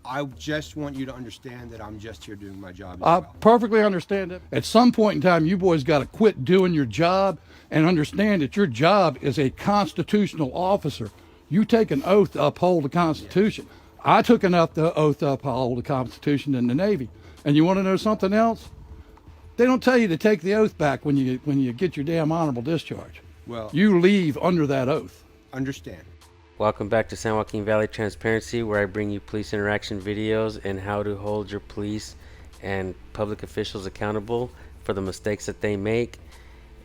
I just want you to understand that I'm just here doing my job as I well. perfectly understand it. At some point in time, you boys got to quit doing your job and understand that your job is a constitutional officer. You take an oath to uphold the Constitution. Yes. I took an oath to uphold the Constitution in the Navy. And you want to know something else? They don't tell you to take the oath back when you get your damn honorable discharge. Well, you leave under that oath. Understand. Welcome back to San Joaquin Valley Transparency, where I bring you police interaction videos and how to hold your police and public officials accountable for the mistakes that they make.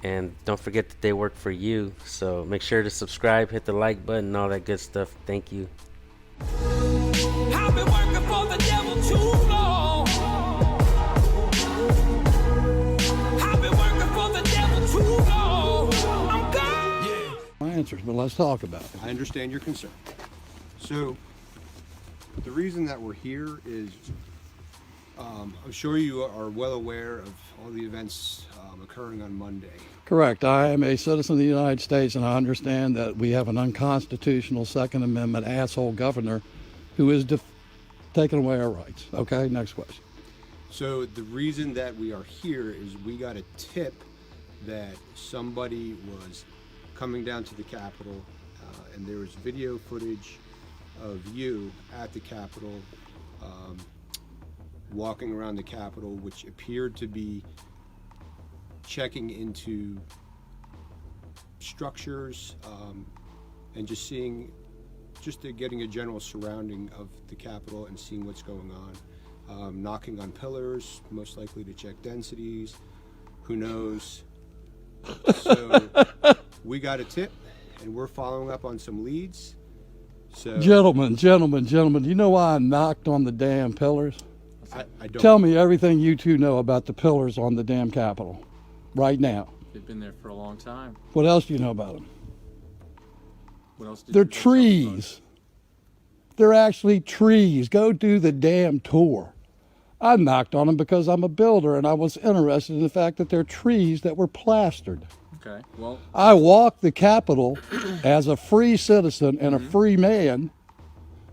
And don't forget that they work for you. So make sure to subscribe, hit the like button, and all that good stuff. Thank you. I've been working for the devil too long. I've been working for the devil too long. I'm gone. Yeah. My answers, but let's talk about it. I understand your concern. So, the reason that we're here is, I'm sure you are well aware of all the events occurring on Monday. Correct. I am a citizen of the United States, and I understand that we have an unconstitutional Second Amendment asshole governor who is taking away our rights. Okay, next question. So the reason that we are here is we got a tip that somebody was coming down to the Capitol, and there was video footage of you at the Capitol, walking around the Capitol, which appeared to be checking into structures, and just getting a general surrounding of the Capitol and seeing what's going on. Knocking on pillars, most likely to check densities. Who knows? So we got a tip, and we're following up on some leads. So Gentlemen, you know why I knocked on the damn pillars? I don't. Tell me everything you two know about the pillars on the damn Capitol right now. They've been there for a long time. What else do you know about them? What else did They're you know trees. They're actually trees. Go do the damn tour. I knocked on them because I'm a builder and I was interested in the fact that they're trees that were plastered. Okay, well, I walked the Capitol as a free citizen and a free man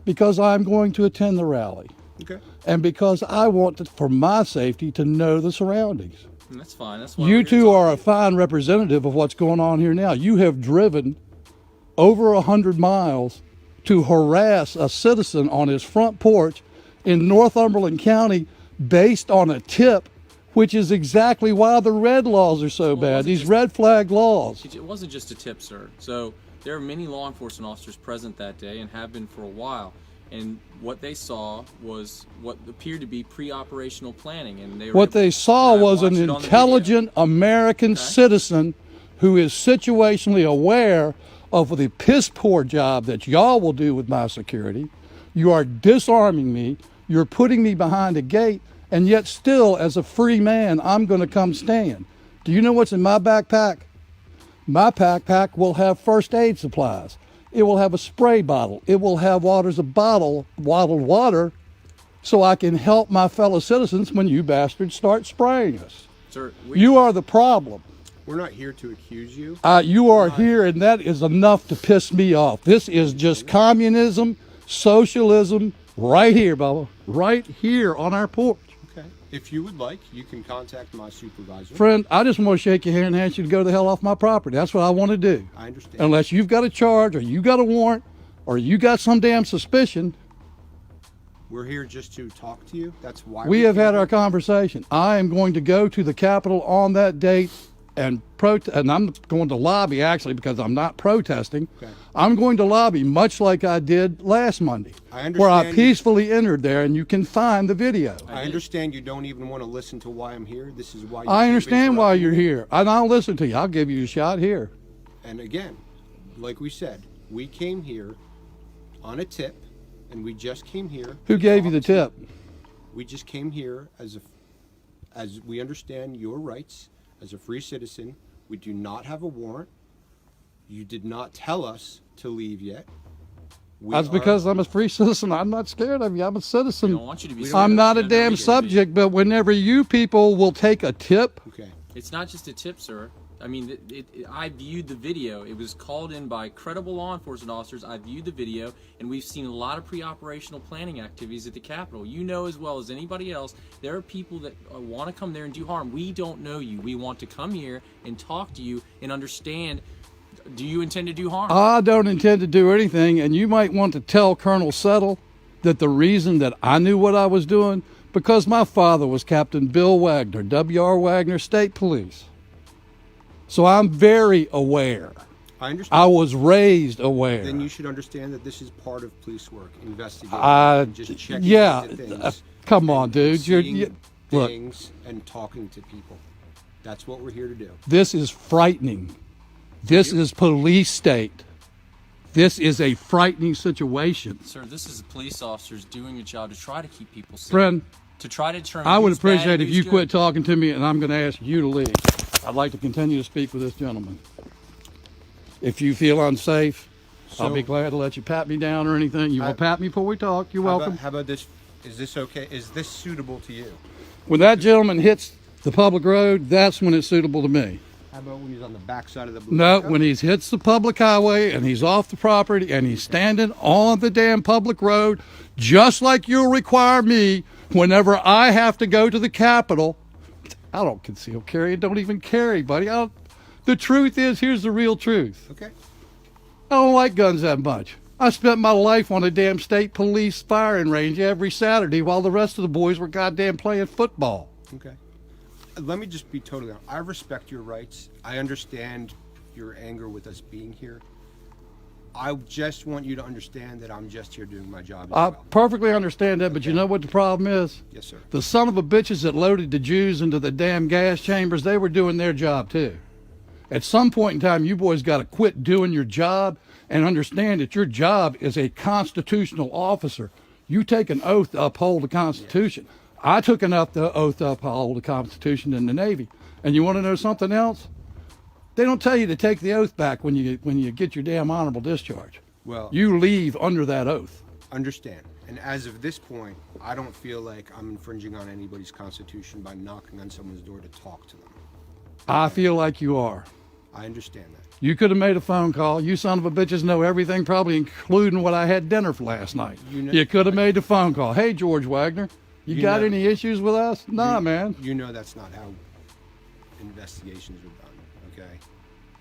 because I'm going to attend the rally. Okay. And because I want to, for my safety, to know the surroundings. that's fine. That's why You we're here two are a talking. fine representative of what's going on here now. You have driven over 100 miles to harass a citizen on his front porch in Northumberland County based on a tip, which is exactly why the red laws are so Well, it bad, wasn't these just- red flag laws. It wasn't just a tip, sir. So there are many law enforcement officers present that day and have been for a while. And what they saw was what appeared to be pre-operational planning, and they were What they saw and I was an watched it on the intelligent American Okay. citizen who is situationally aware of the piss poor job that y'all will do with my security. You are disarming me. You're putting me behind a gate, and yet still, as a free man, I'm going to come stand. Do you know what's in my backpack? My backpack will have first aid supplies. It will have a spray bottle. It will have bottled water, so I can help my fellow citizens when you bastards start spraying us. Sir, You are the problem. We're not here to accuse you. You are here, and that is enough to piss me off. This is just communism, socialism, right here, Bubba. Right here on our porch. Okay. If you would like, you can contact my supervisor. Friend, I just want to shake your hand and ask you to go the hell off my property. That's what I want to do. I understand. Unless you've got a charge, or you got a warrant, or you got some damn suspicion. We're here just to talk to you. That's why We have came had here. our conversation. I am going to go to the Capitol on that date and and I'm going to lobby, actually, because I'm not protesting. Okay. I'm going to lobby much like I did last Monday, I where I understand peacefully entered there, and you can find the video. I understand you don't even want to listen to why I'm here. This is why you I keep understand why interrupting you're me. here, and I'll listen to you. I'll give you a shot here. And again, like we said, we came here on a tip, and we just came here. Who to gave you the talk to tip? We just came here as we understand your rights as a free citizen. We do not have a warrant. You did not tell us to leave yet. That's because I'm a free citizen. I'm not scared of you. I'm a We citizen. don't want you to be. I'm scared. not a Gender damn reason. subject, but whenever you people will take a tip, Okay. It's not just a tip, sir. I mean, I viewed the video. It was called in by credible law enforcement officers. I viewed the video, and we've seen a lot of pre-operational planning activities at the Capitol. You know as well as anybody else, there are people that want to come there and do harm. We don't know you. We want to come here and talk to you and understand, do you intend to do harm? I don't intend to do anything, and you might want to tell Colonel Settle that the reason that I knew what I was doing, because my father was Captain Bill Wagner, W.R. Wagner State Police. So I'm very aware. I understand. I was raised aware. Then you should understand that this is part of police work, investigating, just checking yeah, into things. Come on, dude. Seeing Look, things and talking to people. That's what we're here to do. this is frightening. This is police state. This is a frightening situation. Sir, this is police officers doing a job to try to keep people safe. Friend, To try to determine I would who's bad appreciate and if who's you good. quit talking to me, and I'm going to ask you to leave. I'd like to continue to speak with this gentleman. If you feel unsafe, I'll So- be glad to let you pat me down or anything. You will pat me before we talk. You're welcome. How about this? Is this okay? Is this suitable to you? When that gentleman hits the public road, that's when it's suitable to me. How about when he's on the backside of the blue? No, pickup? when he hits the public highway and he's off the property and he's standing on the damn public road, just like you'll require me whenever I have to go to the Capitol. I don't conceal carry. I don't even carry, buddy. The truth is, here's the real truth. Okay. I don't like guns that much. I spent my life on a damn state police firing range every Saturday while the rest of the boys were goddamn playing football. Okay. Let me just be totally honest. I respect your rights. I understand your anger with us being here. I just want you to understand that I'm just here doing my job as I well. perfectly understand that, but you know what the problem is? Yes, sir. The son of a bitches that loaded the Jews into the damn gas chambers, they were doing their job too. At some point in time, you boys got to quit doing your job and understand that your job is a constitutional officer. You take an oath to uphold the Constitution. I took an oath to uphold the Constitution in the Navy. And you want to know something else? They don't tell you to take the oath back when you get your damn honorable discharge. Well, You leave under that oath. understand. And as of this point, I don't feel like I'm infringing on anybody's constitution by knocking on someone's door to talk to them. I feel like you are. I understand that. You could have made a phone call. You son of a bitches know everything, probably including what I had dinner for last night. You could have made the phone call. Hey, George Wagner, you got know- any issues with us? Nah, man. You know that's not how investigations are done, okay?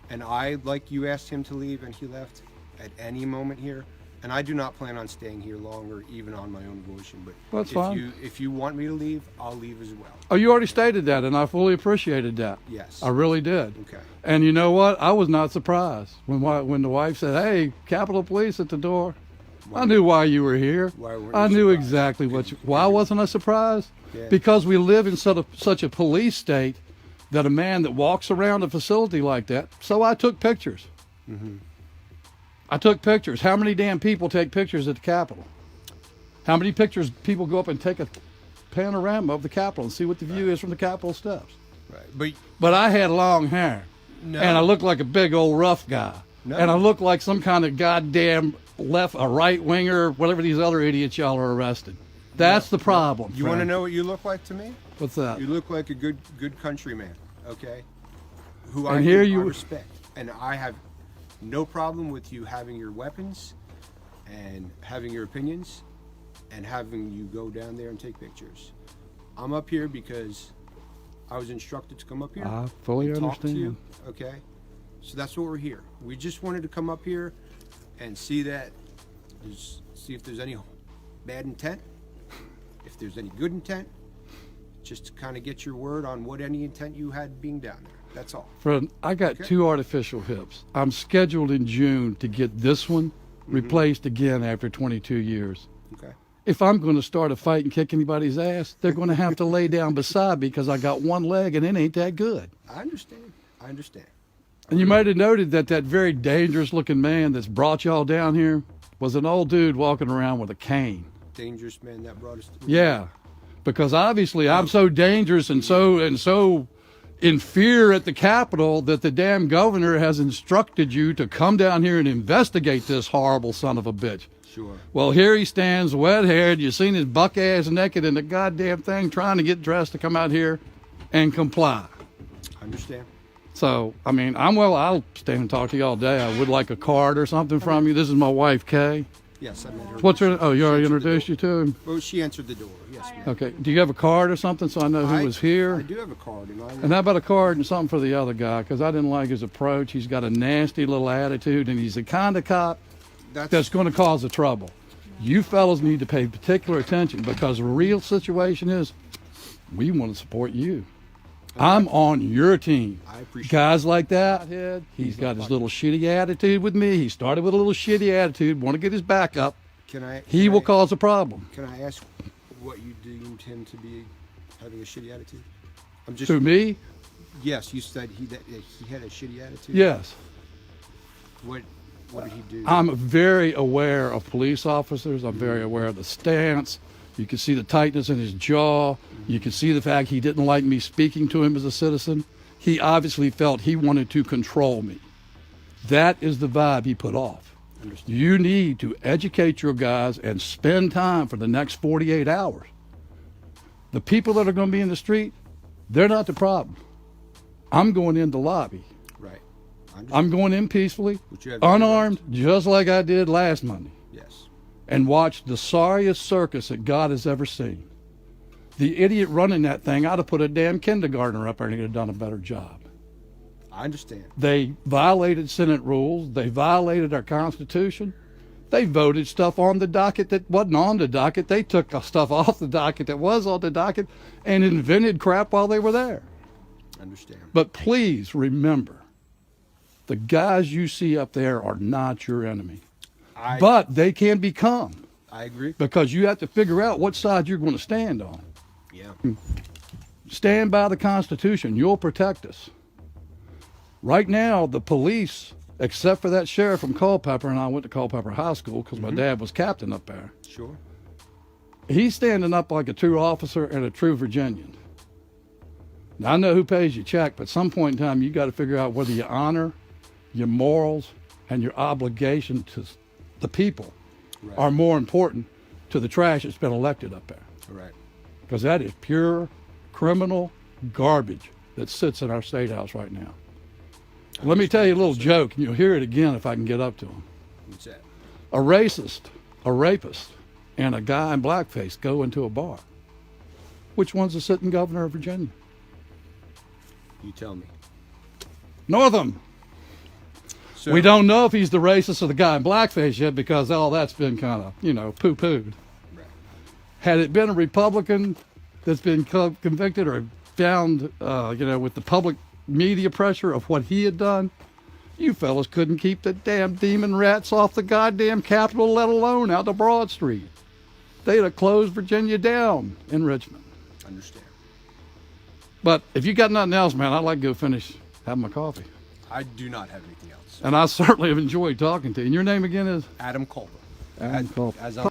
And I, like you asked him to leave and he left at any moment here. And I do not plan on staying here longer, even on my own volition. But That's fine. if you want me to leave, I'll leave as well. Oh, you already stated that, and I fully appreciated that. Yes. I really did. Okay. And you know what? I was not surprised when the wife said, "Hey, Capitol Police at the door." I knew why you were here. Why weren't I you knew surprised? exactly what you. Why wasn't I surprised? Yeah. Because we live in such a police state that a man that walks around a facility like that. So I took pictures. Mm-hmm. I took pictures. How many damn people take pictures at the Capitol? How many pictures people go up and take a panorama of the Capitol and see what the view is from the Capitol steps? Right. But I had long hair, No. and I looked like a big old rough guy, No. and I looked like some kind of goddamn a right winger, whatever these other idiots y'all are arrested. That's the problem. You want to friend. know what you look like to me? What's that? You look like a good countryman, okay? Who And I, here I you- respect. And I have no problem with you having your weapons and having your opinions and having you go down there and take pictures. I'm up here because I was instructed to come up here. I fully and talk to understand. you, okay? So that's what we're here. We just wanted to come up here and see if there's any bad intent, if there's any good intent, just to kind of get your word on what any intent you had being down there. That's all. Friend, I got Okay. 2 artificial hips. I'm scheduled in June to get this one replaced again after 22 years. Okay. If I'm going to start a fight and kick anybody's ass, they're going to have to lay down beside me because I got one leg and it ain't that good. I understand. I understand. And you might have noted that very dangerous looking man that's brought y'all down here was an old dude walking around with a cane. Dangerous man that brought us. Yeah, because obviously I'm so dangerous and so in fear at the Capitol that the damn governor has instructed you to come down here and investigate this horrible son of a bitch. Sure. Well, here he stands, wet-haired. You seen his buck ass naked in the goddamn thing, trying to get dressed to come out here and comply. I understand. So, I mean, I'll stand and talk to you all day. I would like a card or something from you. This is my wife, Kay. Yes, I met her. What's her, oh, you She already answered the introduced door. you to him? Well, she answered the door. Yes, ma'am. Okay. Do you have a card or something so I know who was I here? do have a card, and And how about a card and something for the other guy? Because I didn't like his approach. He's got a nasty little attitude, and he's the kind of cop that's going to cause the trouble. You fellas need to pay particular attention because the real situation is we want to support you. I'm on your team. I appreciate Guys like that, he's got his little shitty attitude with me. He started with a little shitty attitude, want to get his back up. He will cause a problem. Can I ask what you deemed him to be having a shitty attitude? I'm just. To me, Yes, you said he had a shitty attitude. yes. What did he do? I'm very aware of police officers. I'm very aware of the stance. You can see the tightness in his jaw. You can see the fact he didn't like me speaking to him as a citizen. He obviously felt he wanted to control me. That is the vibe he put off. Understood. You need to educate your guys and spend time for the next 48 hours. The people that are going to be in the street, they're not the problem. I'm going in the lobby. Right. I'm going in peacefully, But you have every unarmed, just like I did last Monday, Yes. and watch the sorriest circus that God has ever seen. The idiot running that thing, I'd have put a damn kindergartner up there and he'd have done a better job. I understand. They violated Senate rules. They violated our Constitution. They voted stuff on the docket that wasn't on the docket. They took stuff off the docket that was on the docket and invented crap while they were there. Understand. But please remember, the guys you see up there are not your enemy. But they can become, I agree. because you have to figure out what side you're going to stand on. Yeah. Stand by the Constitution. You'll protect us. Right now, the police, except for that sheriff from Culpeper, and I went to Culpeper High School because my dad was captain up there. Sure. He's standing up like a true officer and a true Virginian. Now, I know who pays your check, but at some point in time, you got to figure out whether your honor, your morals, and your obligation to the people Right. are more important to the trash that's been elected up there. Right. Because that is pure criminal garbage that sits in our state house right now. Let me tell you a little joke, and you'll hear it again if I can get up to him. What's that? A racist, a rapist, and a guy in blackface go into a bar. Which one's the sitting governor of Virginia? You tell me. Northam. So, We don't know if he's the racist or the guy in blackface yet because all that's been kind of, poo-pooed. Right. Had it been a Republican that's been convicted or found, with the public media pressure of what he had done, you fellas couldn't keep the damn demon rats off the goddamn Capitol, let alone out to Broad Street. They'd have closed Virginia down in Richmond. Understand. But if you got nothing else, man, I'd like to go finish having my coffee. I do not have anything else. And I certainly have enjoyed talking to you. And your name again is? Adam Culper. Adam Culper. As I'm